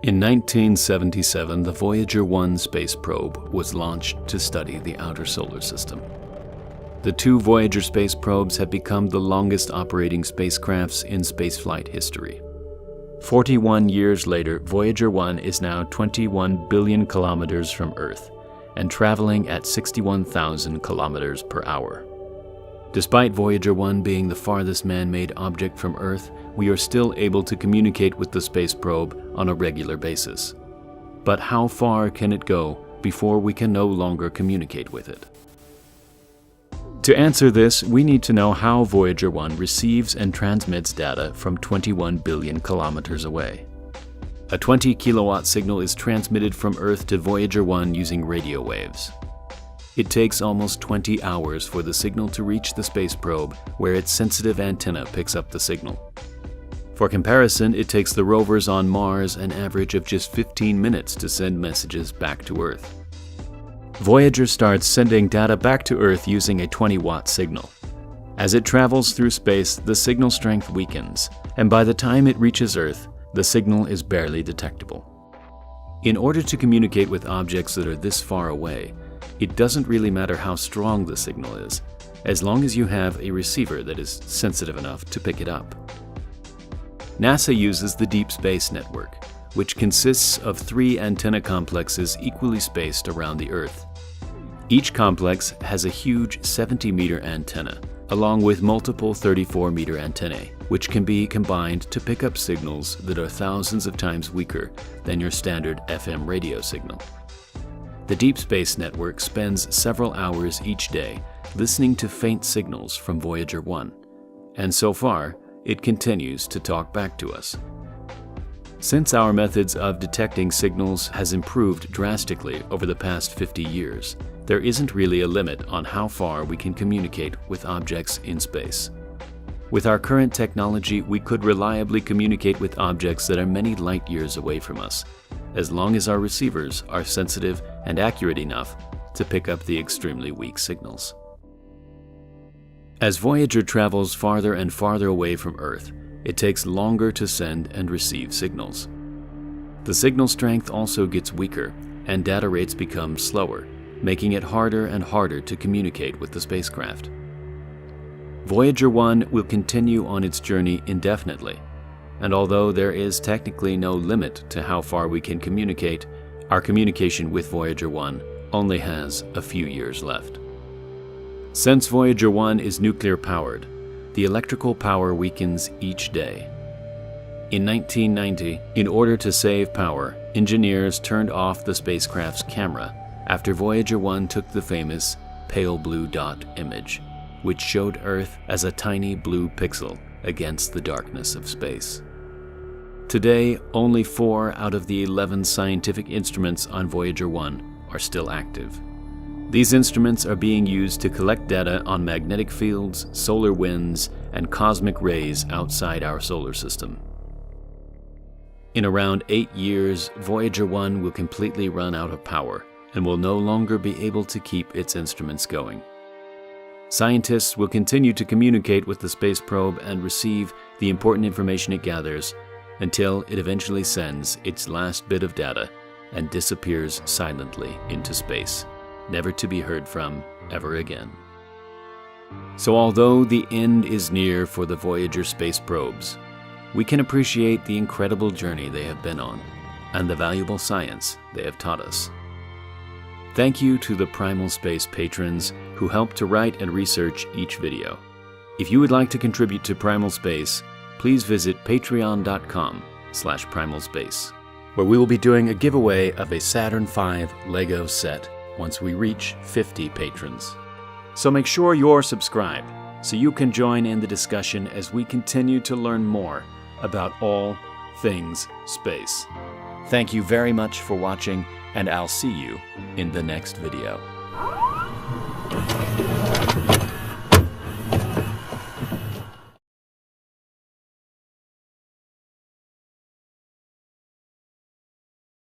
In 1977, the Voyager 1 space probe was launched to study the outer solar system. The two Voyager space probes have become the longest operating spacecrafts in spaceflight history. 41 years later, Voyager 1 is now 21 billion kilometers from Earth and traveling at 61,000 kilometers per hour. Despite Voyager 1 being the farthest man-made object from Earth, we are still able to communicate with the space probe on a regular basis. But how far can it go before we can no longer communicate with it? To answer this, we need to know how Voyager 1 receives and transmits data from 21 billion kilometers away. A 20 kilowatt signal is transmitted from Earth to Voyager 1 using radio waves. It takes almost 20 hours for the signal to reach the space probe, where its sensitive antenna picks up the signal. For comparison, it takes the rovers on Mars an average of just 15 minutes to send messages back to Earth. Voyager starts sending data back to Earth using a 20-watt signal. As it travels through space, the signal strength weakens, and by the time it reaches Earth, the signal is barely detectable. In order to communicate with objects that are this far away, it doesn't really matter how strong the signal is, as long as you have a receiver that is sensitive enough to pick it up. NASA uses the Deep Space Network, which consists of 3 antenna complexes equally spaced around the Earth. Each complex has a huge 70-meter antenna, along with multiple 34-meter antennae, which can be combined to pick up signals that are thousands of times weaker than your standard FM radio signal. The Deep Space Network spends several hours each day listening to faint signals from Voyager 1, and so far, it continues to talk back to us. Since our methods of detecting signals has improved drastically over the past 50 years, there isn't really a limit on how far we can communicate with objects in space. With our current technology, we could reliably communicate with objects that are many light years away from us, as long as our receivers are sensitive and accurate enough to pick up the extremely weak signals. As Voyager travels farther and farther away from Earth, it takes longer to send and receive signals. The signal strength also gets weaker, and data rates become slower, making it harder and harder to communicate with the spacecraft. Voyager 1 will continue on its journey indefinitely, and although there is technically no limit to how far we can communicate, our communication with Voyager 1 only has a few years left. Since Voyager 1 is nuclear-powered, the electrical power weakens each day. In 1990, in order to save power, engineers turned off the spacecraft's camera after Voyager 1 took the famous pale blue dot image, which showed Earth as a tiny blue pixel against the darkness of space. Today, only 4 out of the 11 scientific instruments on Voyager 1 are still active. These instruments are being used to collect data on magnetic fields, solar winds, and cosmic rays outside our solar system. In around 8 years, Voyager 1 will completely run out of power and will no longer be able to keep its instruments going. Scientists will continue to communicate with the space probe and receive the important information it gathers until it eventually sends its last bit of data and disappears silently into space, never to be heard from ever again. So although the end is near for the Voyager space probes, we can appreciate the incredible journey they have been on and the valuable science they have taught us. Thank you to the Primal Space patrons who helped to write and research each video. If you would like to contribute to Primal Space, please visit patreon.com/primalspace, where we will be doing a giveaway of a Saturn V Lego set once we reach 50 patrons. So make sure you're subscribed so you can join in the discussion as we continue to learn more about all things space. Thank you very much for watching, and I'll see you in the next video.